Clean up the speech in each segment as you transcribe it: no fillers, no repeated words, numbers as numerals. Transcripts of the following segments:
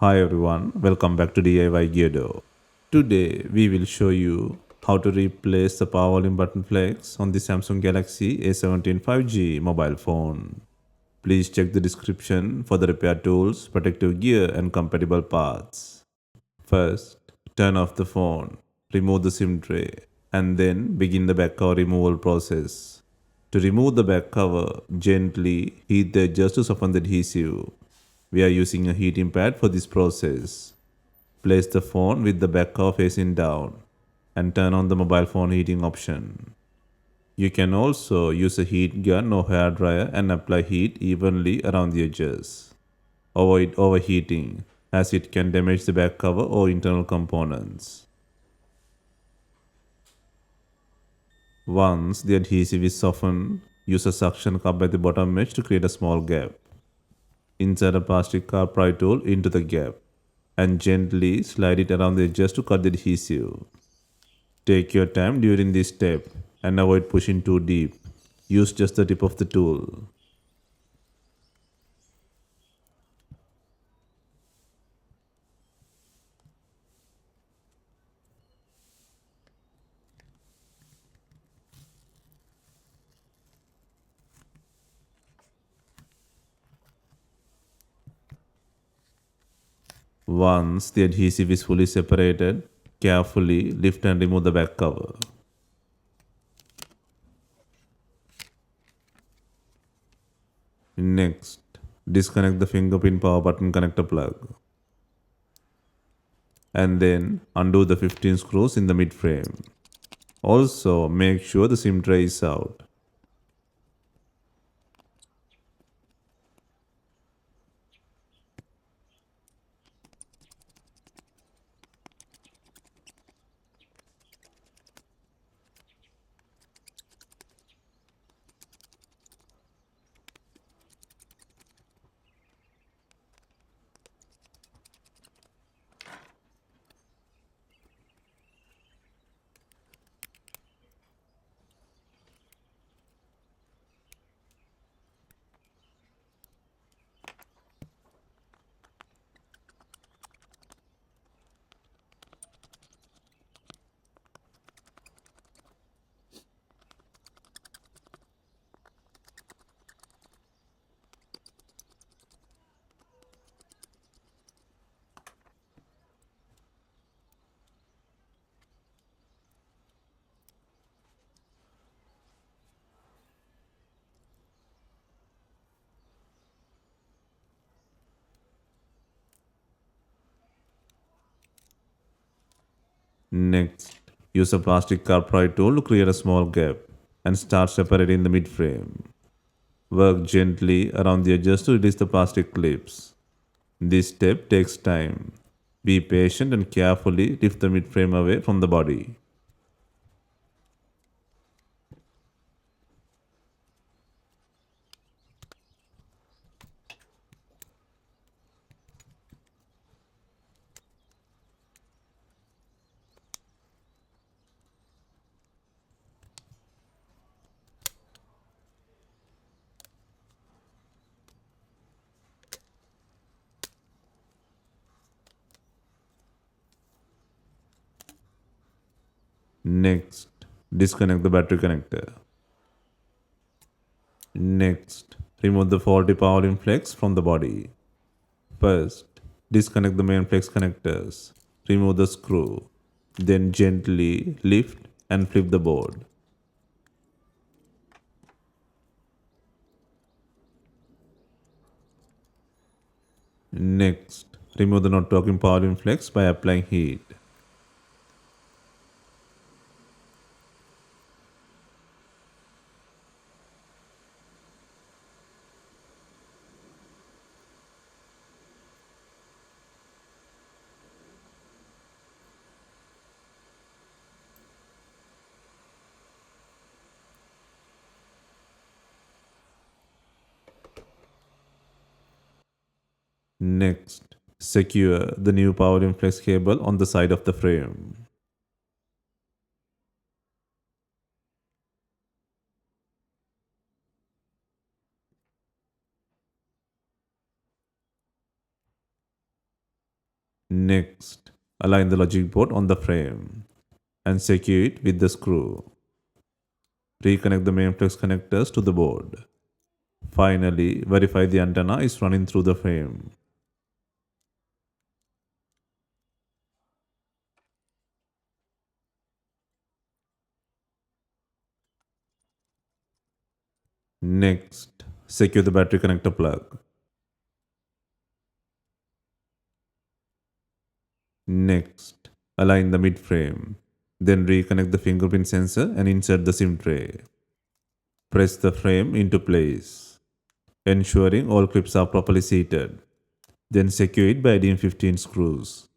Hi everyone, welcome back to DIY Geardo. Today we will show you how to replace the power volume button flex on the Samsung Galaxy A17 5G mobile phone. Please check the description for the repair tools, protective gear and compatible parts. First, turn off the phone, remove the SIM tray and then begin the back cover removal process. To remove the back cover, gently heat the edges to soften the adhesive. We are using a heating pad for this process. Place the phone with the back cover facing down and turn on the mobile phone heating option. You can also use a heat gun or hair dryer and apply heat evenly around the edges. Avoid overheating as it can damage the back cover or internal components. Once the adhesive is softened, use a suction cup at the bottom edge to create a small gap. Insert a plastic car pry tool into the gap and gently slide it around the edges to cut the adhesive. Take your time during this step and avoid pushing too deep. Use just the tip of the tool. Once the adhesive is fully separated, carefully lift and remove the back cover. Next, disconnect the fingerprint power button connector plug. And then undo the 15 screws in the mid frame. Also, make sure the SIM tray is out. Next, use a plastic car pry tool to create a small gap and start separating the mid frame. Work gently around the edges to release the plastic clips. This step takes time. Be patient and carefully lift the mid frame away from the body. Next, disconnect the battery connector. Next, remove the faulty power in flex from the body. First, disconnect the main flex connectors. Remove the screw. Then gently lift and flip the board. Next, remove the not working power in flex by applying heat. Next, secure the new power in flex cable on the side of the frame. Next, align the logic board on the frame and secure it with the screw. Reconnect the main flex connectors to the board. Finally, verify the antenna is running through the frame. Next, secure the battery connector plug. Next, align the mid frame. Then reconnect the fingerprint sensor and insert the SIM tray. Press the frame into place, ensuring all clips are properly seated. Then secure it by adding 15 screws.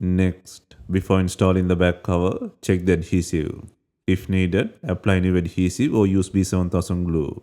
Next, before installing the back cover, check the adhesive. If needed, apply new adhesive or use B7000 glue.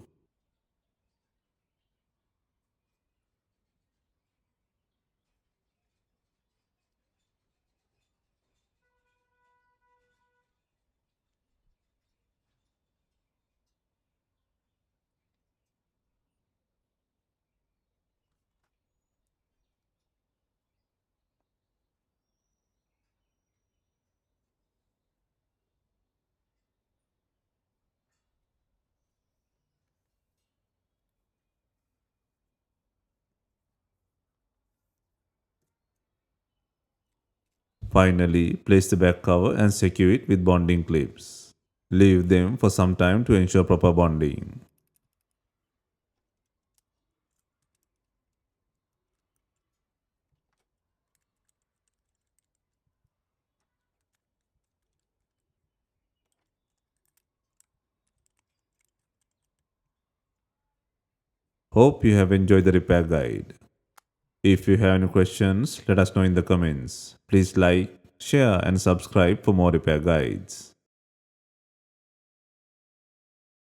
Finally, place the back cover and secure it with bonding clips. Leave them for some time to ensure proper bonding. Hope you have enjoyed the repair guide. If you have any questions, let us know in the comments. Please like, share and subscribe for more repair guides.